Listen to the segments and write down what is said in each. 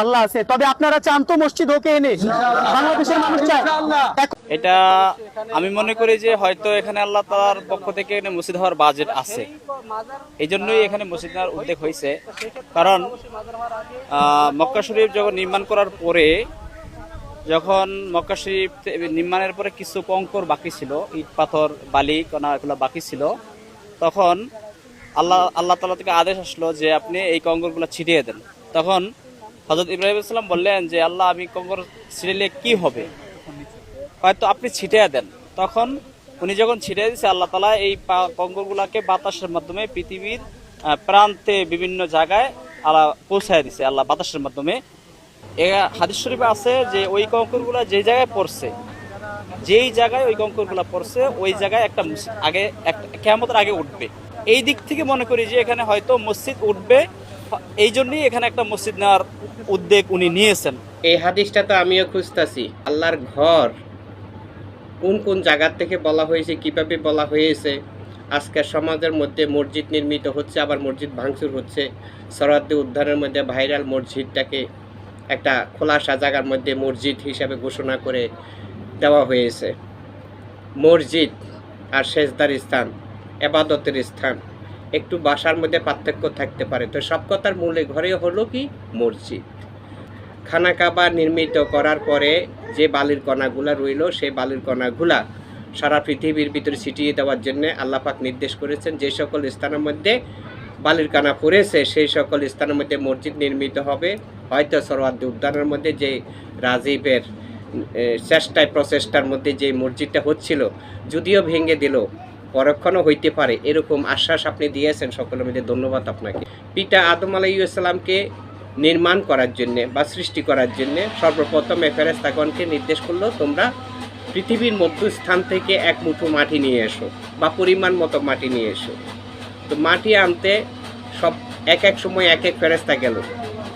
আল্লাহ আছে, তবে আপনারা চান তো মসজিদ হোক এনে বাংলাদেশের মানুষ চায়। এটা আমি মনে করি যে হয়তো এখানে আল্লাহ তাআলার পক্ষ থেকে মসজিদ হওয়ার বাজেট আছে, এই জন্যই এখানে মসজিদ নেওয়ার উদ্যোগ হয়েছে। কারণ মক্কা শরীফ যখন নির্মাণ করার পরে, যখন মক্কা শরীফ নির্মাণের পরে কিছু কঙ্কর বাকি ছিল, ইট পাথর বালি কণা এগুলো বাকি ছিল, তখন আল্লাহ তাআলা থেকে আদেশ আসলো যে আপনি এই কঙ্করগুলো ছিটিয়ে দেন। তখন হযরত ইব্রাহিম আলাইহিস সালাম বললেন যে আল্লাহ, আমি কঙ্কর ছিটাইলে কি হবে, হয়তো আপনি ছিটিয়ে দেন। তখন উনি যখন ছিটিয়ে দিয়েছে, আল্লাহ তাআলা এই কঙ্করগুলোকে বাতাসের মাধ্যমে পৃথিবীর প্রান্তে বিভিন্ন জায়গায় আল্লাহ পৌঁছায় দিছে, আল্লাহ বাতাসের মাধ্যমে। হাদিস শরীফে আছে যে ওই কঙ্করগুলো যে জায়গায় পড়ছে, যেই জায়গায় ওই কঙ্করগুলো পড়ছে ওই জায়গায় একটা আগে কিয়ামতের আগে উঠবে। এই দিক থেকে মনে করি যে এখানে হয়তো মসজিদ উঠবে, এই জন্যই এখানে একটা মসজিদ নেওয়ার উদ্যোগ উনি নিয়েছেন। এই হাদিসটা তো আমিও খুঁজতেছি, আল্লাহর ঘর কোন কোন জায়গার থেকে বলা হয়েছে, কিভাবে বলা হয়েছে। আজকের সমাজের মধ্যে মসজিদ নির্মিত হচ্ছে, আবার মসজিদ ভাঙচুর হচ্ছে। সরহদ্দি উদ্যানের মধ্যে ভাইরাল মসজিদটাকে একটা খোলাসা জায়গার মধ্যে মসজিদ হিসাবে ঘোষণা করে দেওয়া হয়েছে। মসজিদ আর সেজদার স্থান, ইবাদতের স্থান, একটু বাসার মধ্যে পার্থক্য থাকতে পারে, তো সব কথার মূলে ঘরে হলো কি মসজিদ। খানা কাবা নির্মিত করার পরে যে বালির কণাগুলা রইল, সেই বালির কণাগুলা সারা পৃথিবীর ভিতরে ছিটিয়ে দেওয়ার জন্য আল্লাহ পাক নির্দেশ করেছেন। যে সকল স্থানের মধ্যে বালির কণা পড়েছে সেই সকল স্থানের মধ্যে মসজিদ নির্মিত হবে। হয়তো সরওয়ার্দী উদ্যানের মধ্যে যে রাজীবের প্রচেষ্টার মধ্যে যে মসজিদটা হচ্ছিল, যদিও ভেঙে দিল, পরক্ষণও হইতে পারে, এরকম আশ্বাস আপনি দিয়েছেন, সকলের মধ্যে ধন্যবাদ আপনাকে। পিতা আদম আলাইহিস সালামকে নির্মাণ করার জন্যে বা সৃষ্টি করার জন্যে সর্বপ্রথমে ফেরেশতাগণকে নির্দেশ করলো, তোমরা পৃথিবীর মধ্যস্থান থেকে এক মুঠো মাটি নিয়ে এসো বা পরিমাণ মতো মাটি নিয়ে এসো। তো মাটি আনতে সব এক এক সময় এক এক ফেরেশতা গেল,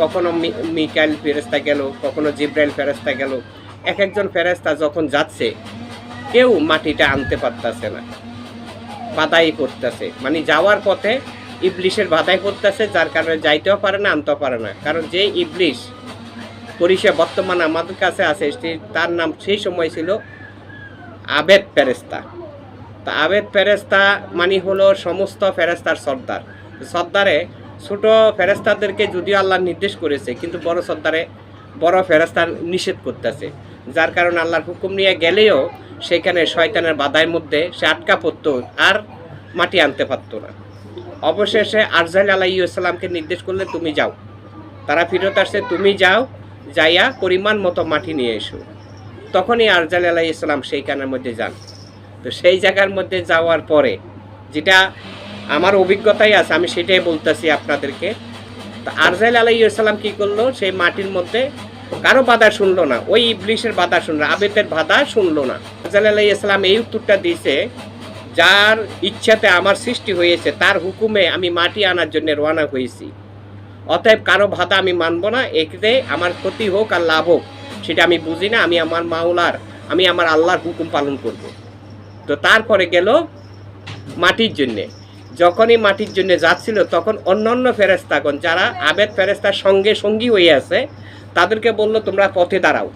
কখনো মিকাইল ফেরেশতা গেল, কখনো জিব্রাইল ফেরেশতা গেল। এক একজন ফেরেশতা যখন যাচ্ছে, কেউ মাটিটা আনতে পারতেছে না, বাধাই পড়তেছে, মানে যাওয়ার পথে ইবলিশের বাধাই পড়তেছে, যার কারণে যাইতেও পারে না, আনতেও পারে না। কারণ যে ইবলিশ পরিষেবা বর্তমান আমাদের কাছে আছে, তার নাম সেই সময় ছিল আবেদ ফেরেশতা। তা আবেদ ফেরেশতা মানে হলো সমস্ত ফেরেশতার সর্দার। সর্দারে ছোট ফেরেশতাদেরকে যদিও আল্লাহ নির্দেশ করেছে, কিন্তু বড় ফেরেশতা নিষেধ করতেছে, যার কারণে আল্লাহর হুকুম নিয়ে গেলেও সেখানে শয়তানের বাধার মধ্যে সে আটকা পড়তো, আর মাটি আনতে পারতো না। অবশেষে আরজাইল আলাইহিস সালামকে নির্দেশ করলে, তুমি যাও। তারা ফিরত আসছে, তুমি যাও, যাইয়া পরিমাণ মতো মাটি নিয়ে এসো। তখনই আরজাইল আলাইহিস সালাম সেইখানের মধ্যে যান। তো সেই জায়গার মধ্যে যাওয়ার পরে, যেটা আমার অভিজ্ঞতাই আছে, আমি সেটাই বলতেছি আপনাদেরকে। তো আরজাইল আলাইহিস সালাম কী করলো, সেই মাটির মধ্যে কারো বাধা শুনলো না, ওই ইবলিশের বাধা শুনলো, আবেদের বাধা শুনলো না। আরজাইল আলাইহিস সালাম এই উত্তরটা দিয়েছে, যার ইচ্ছাতে আমার সৃষ্টি হয়েছে, তার হুকুমে আমি মাটি আনার জন্য রওনা হয়েছি। অতএব কারো বাধা আমি মানব না, এতে আমার ক্ষতি হোক আর লাভ হোক সেটা আমি বুঝি না, আমি আমার আল্লাহর হুকুম পালন করব। তো তারপরে গেল মাটির জন্যে। যখনই মাটির জন্য যাচ্ছিল, তখন অন্যান্য ফেরেশতাগণ যারা আবেদ ফেরেশতার সঙ্গী হয়ে আছে, তাদেরকে বলল, তোমরা পথে দাঁড়াও,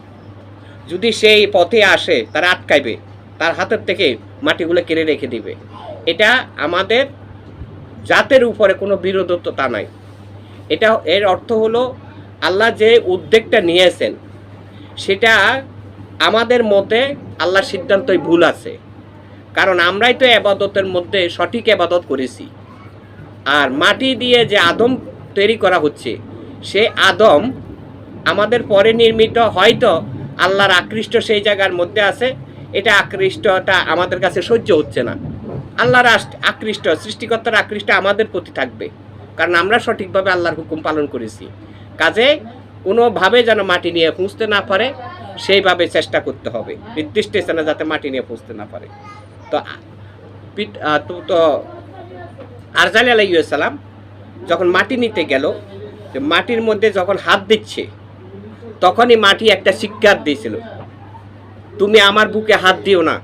যদি সেই পথে আসে তারা আটকাইবে, তার হাতের থেকে মাটিগুলো কেড়ে রেখে দিবে। এটা আমাদের জাতের উপরে কোনো বিরোধতা নাই। এর অর্থ হলো, আল্লাহ যে উদ্যোগটা নিয়েছেন সেটা আমাদের মতে আল্লাহর সিদ্ধান্তই ভুল আছে। কারণ আমরাই তো ইবাদতের মধ্যে সঠিক ইবাদত করেছি। আর মাটি দিয়ে যে আদম তৈরি করা হচ্ছে, সে আদম আমাদের পরে নির্মিত, হয়তো আল্লাহর আকৃষ্ট সেই জায়গার মধ্যে আছে, এটা আকৃষ্টটা আমাদের কাছে সহ্য হচ্ছে না। আল্লাহর আকৃষ্ট, সৃষ্টিকর্তার আকৃষ্ট আমাদের প্রতি থাকবে, কারণ আমরা সঠিকভাবে আল্লাহর হুকুম পালন করেছি। কাজে কোনোভাবে যেন মাটি নিয়ে পৌঁছতে না পারে, সেইভাবে চেষ্টা করতে হবে, নির্দিষ্ট স্থানে যাতে মাটি নিয়ে পৌঁছতে না পারে। তো আরজাইল আলাইহিস সালাম যখন মাটি নিতে গেল, মাটির মধ্যে যখন হাত দিচ্ছে, তখনই মাটি একটা চিৎকার দিয়েছিল, তুমি আমার বুকে হাত দিও না,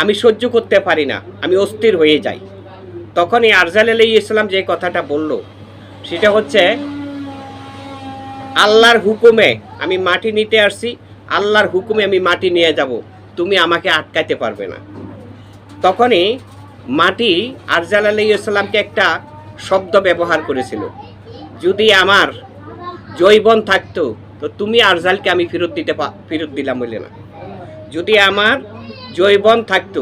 আমি সহ্য করতে পারি না, আমি অস্থির হয়ে যাই। তখনই আরজাইল আলাইহিস সালাম যে কথাটা বলল, সেটা হচ্ছে, আল্লাহর হুকুমে আমি মাটি নিতে আসছি, আল্লাহর হুকুমে আমি মাটি নিয়ে যাব, তুমি আমাকে আটকাতে পারবে না। তখনই মাটি আরজাল আলাইহিস সালামকে একটা শব্দ ব্যবহার করেছিল, যদি আমার জৈবন থাকতো তো তুমি আরজালকে আমি ফেরত দিলাম বলে না, যদি আমার জৈবন থাকতো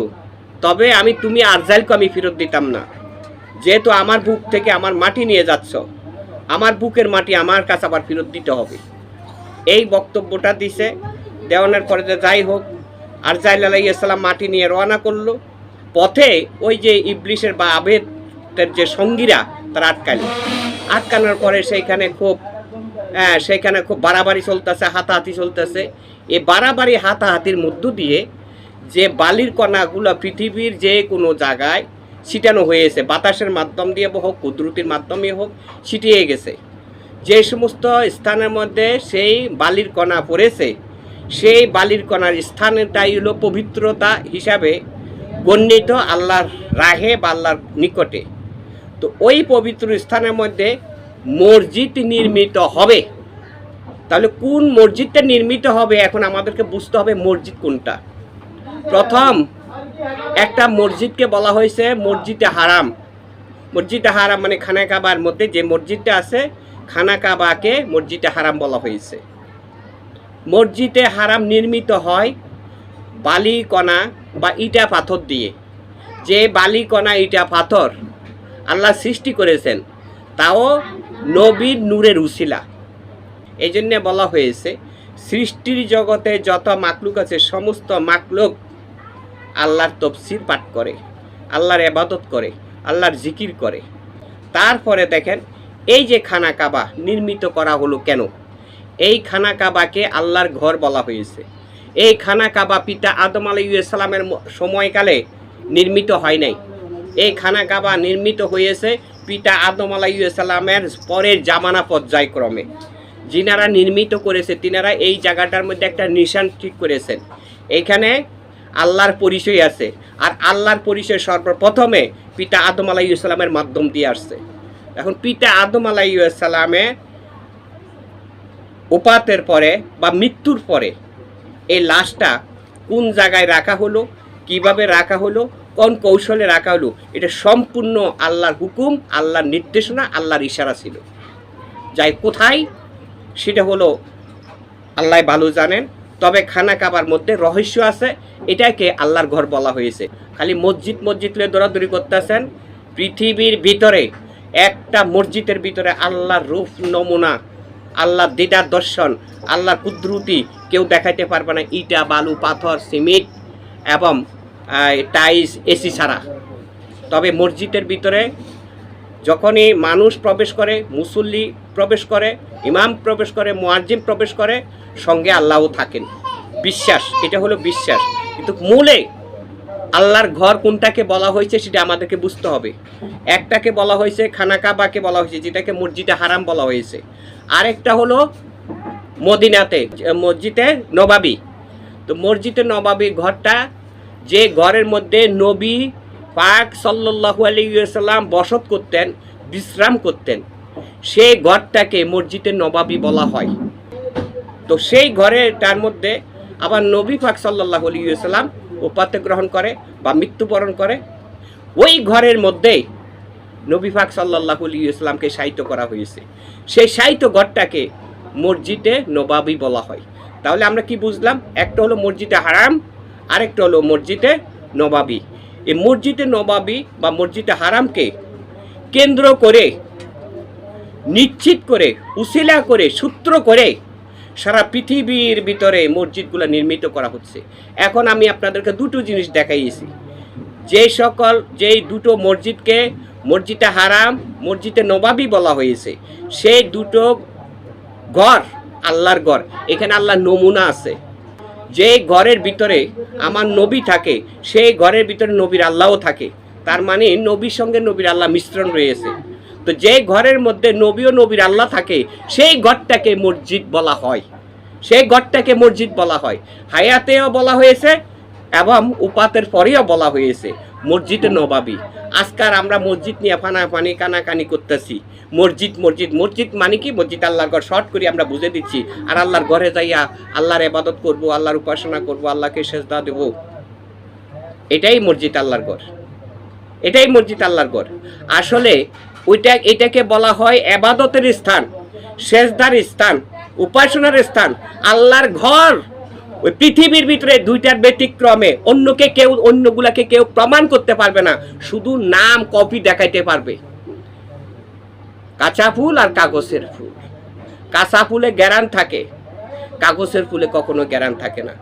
তবে তুমি আরজালকে আমি ফেরত দিতাম না, যেহেতু আমার বুক থেকে আমার মাটি নিয়ে যাচ্ছ, আমার বুকের মাটি আমার কাছে আবার ফেরত দিতে হবে। এই বক্তব্যটা দিছে। দেওয়ানোর পরে যাই হোক, আরজাল আলাইহিস সালাম মাটি নিয়ে রওনা করলো। পথে ওই যে ইবলিসের বা আবেদের যে সঙ্গীরা তারা আটকানোর পরে সেইখানে খুব বাড়াবাড়ি চলতেছে, হাতাহাতি চলতেছে। এই বাড়াবাড়ি হাতাহাতির মধ্য দিয়ে যে বালির কণাগুলো পৃথিবীর যে কোনো জায়গায় ছিটানো হয়েছে, বাতাসের মাধ্যম দিয়ে হোক, কুদরতির মাধ্যমে হোক, ছিটিয়ে গেছে। যে সমস্ত স্থানের মধ্যে সেই বালির কণা পড়েছে, সেই বালির কণার স্থানটাই হলো পবিত্রতা হিসাবে গণ্যিত আল্লাহর রাহে বা আল্লাহর নিকটে। তো ওই পবিত্র স্থানের মধ্যে মসজিদ নির্মিত হবে। তাহলে কোন মসজিদটা নির্মিত হবে, এখন আমাদেরকে বুঝতে হবে মসজিদ কোনটা। প্রথম একটা মসজিদকে বলা হয়েছে মসজিদে হারাম। মসজিদে হারাম মানে খানা কাবার মধ্যে যে মসজিদটা আছে, খানা কাবাকে মসজিদে হারাম বলা হয়েছে। মসজিদে হারাম নির্মিত হয় বালি কণা বা ইটা পাথর দিয়ে। যে বালি কণা ইটা পাথর আল্লাহ সৃষ্টি করেছেন, তাও নবীর নূরের উসিলা। এই জন্যে বলা হয়েছে সৃষ্টির জগতে যত মাকলুক আছে, সমস্ত মাকলুক আল্লাহর তফসির পাঠ করে, আল্লাহর ইবাদত করে, আল্লাহর জিকির করে। তারপরে দেখেন এই যে খানা কাবা নির্মিত করা হলো কেন? এই খানা কাবাকে আল্লাহর ঘর বলা হয়েছে। এই খানা কাবা পিতা আদম আলাইহিস সালামের সময়কালে নির্মিত হয় নাই। এই খানা কাবা নির্মিত হয়েছে পিতা আদম আলাইহিস সালামের পরের জামানা পর্যায়ক্রমে। যিনারা নির্মিত করেছে তিনারা এই জায়গাটার মধ্যে একটা নিশান ঠিক করেছেন, এইখানে আল্লাহর পরিচয় আছে। আর আল্লাহর পরিচয় সর্বপ্রথমে পিতা আদম আলাইহিস সালামের মাধ্যম দিয়ে আসছে। এখন পিতা আদম আলাইহিস সালামের ওপাতের পরে বা মৃত্যুর পরে এই লাশটা কোন জায়গায় রাখা হলো, কিভাবে রাখা হলো, কোন কৌশলে রাখা হলো, এটা সম্পূর্ণ আল্লাহর হুকুম, আল্লাহর নির্দেশনা, আল্লাহর ইশারা ছিল। যাই কোথায় সেটা হলো আল্লাহ ভালো জানেন। তবে খানা কাবার মধ্যে রহস্য আছে, এটাকে আল্লাহর ঘর বলা হয়েছে। খালি মসজিদ মসজিদ দৌড়াদৌড়ি করতেছেন। পৃথিবীর ভিতরে একটা মসজিদের ভিতরে আল্লাহর রূপ নমুনা, আল্লাহর দিদার দর্শন, আল্লাহর কুদরতি কেউ দেখাইতে পারবে না, ইটা বালু পাথর সিমেন্ট এবং টাইলস এসি ছাড়া। তবে মসজিদের ভিতরে যখনই মানুষ প্রবেশ করে, মুসল্লি প্রবেশ করে, ইমাম প্রবেশ করে, মুয়াজ্জিন প্রবেশ করে, সঙ্গে আল্লাহও থাকেন। বিশ্বাস, এটা হলো বিশ্বাস। কিন্তু মূলে আল্লাহর ঘর কোনটাকে বলা হয়েছে সেটা আমাদেরকে বুঝতে হবে। একটাকে বলা হয়েছে খানা কাবাকে বলা হয়েছে, যেটাকে মসজিদে হারাম বলা হয়েছে। আরেকটা হলো মদিনাতে মসজিদে নবাবী। তো মসজিদে নবাবী ঘরটা যে ঘরের মধ্যে নবী পাক সাল্লাল্লাহু আলাইহি ওয়াসাল্লাম বসত করতেন, বিশ্রাম করতেন, সেই ঘরটাকে মসজিদে নবাবী বলা হয়। তো সেই ঘরেটার মধ্যে আবার নবী পাক সাল্লাল্লাহু আলাইহি ওয়াসাল্লাম উপাত্ত গ্রহণ করে বা মৃত্যুবরণ করে। ওই ঘরের মধ্যেই নবী পাক সাল্লাল্লাহু আলাইহি ওয়াসাল্লামকে শায়িত করা হয়েছে। সেই শায়িত ঘরটাকে মসজিদে নবাবী বলা হয়। তাহলে আমরা কি বুঝলাম? একটা হলো মসজিদে হারাম, আরেকটা হলো মসজিদে নবাবী। এই মসজিদে নবাবী বা মসজিদে হারামকে কেন্দ্র করে, নিশ্চিত করে, উসিলা করে, সূত্র করে সারা পৃথিবীর ভিতরে মসজিদগুলো নির্মিত করা হচ্ছে। এখন আমি আপনাদেরকে দুটো জিনিস দেখাইছি। যেই দুটো মসজিদকে মসজিদে হারাম, মসজিদে নবাবী বলা হয়েছে, সেই দুটো ঘর আল্লাহর ঘর। এখানে আল্লাহর নমুনা আছে। যে ঘরের ভিতরে আমার নবী থাকে, সেই ঘরের ভিতরে নবীর আল্লাহও থাকে। তার মানে নবীর সঙ্গে নবীর আল্লাহ মিশ্রণ রয়েছে। তো যে ঘরের মধ্যে নবী ও নবীর আল্লাহ থাকে, সেই ঘরটাকে মসজিদ বলা হয়। সেই ঘরটাকে মসজিদ বলা হয়। হায়াতেও বলা হয়েছে এবং উপাতের পরেও বলা হয়েছে মসজিদে নবাবী। আজকাল আমরা মসজিদ নিয়ে ফানাফানি কানাকানি করতেছি, মসজিদ মসজিদ মসজিদ মানে কি? মসজিদ আল্লাহর ঘর, শর্ট করে আমরা বুঝে দিচ্ছি। আর আল্লাহর ঘরে যাইয়া আল্লাহর ইবাদত করব, আল্লাহর উপাসনা করব, আল্লাহকে সেজদা দেব, এটাই মসজিদ আল্লাহর ঘর, এটাই মসজিদ আল্লাহর ঘর। আসলে এটাকে বলা হয় ইবাদতের স্থান, সেজদার স্থান, উপাসনার স্থান। আল্লাহর ঘর ওই পৃথিবীর ভিতরে দুইটার ব্যতিক্রমে অন্যগুলাকে কেউ প্রমাণ করতে পারবে না, শুধু নাম কপি দেখাইতে পারবে। কাঁচা ফুল আর কাগজের ফুল, কাঁচা ফুলে গ্যারান থাকে, কাগজের ফুলে কখনো গ্যারান থাকে না।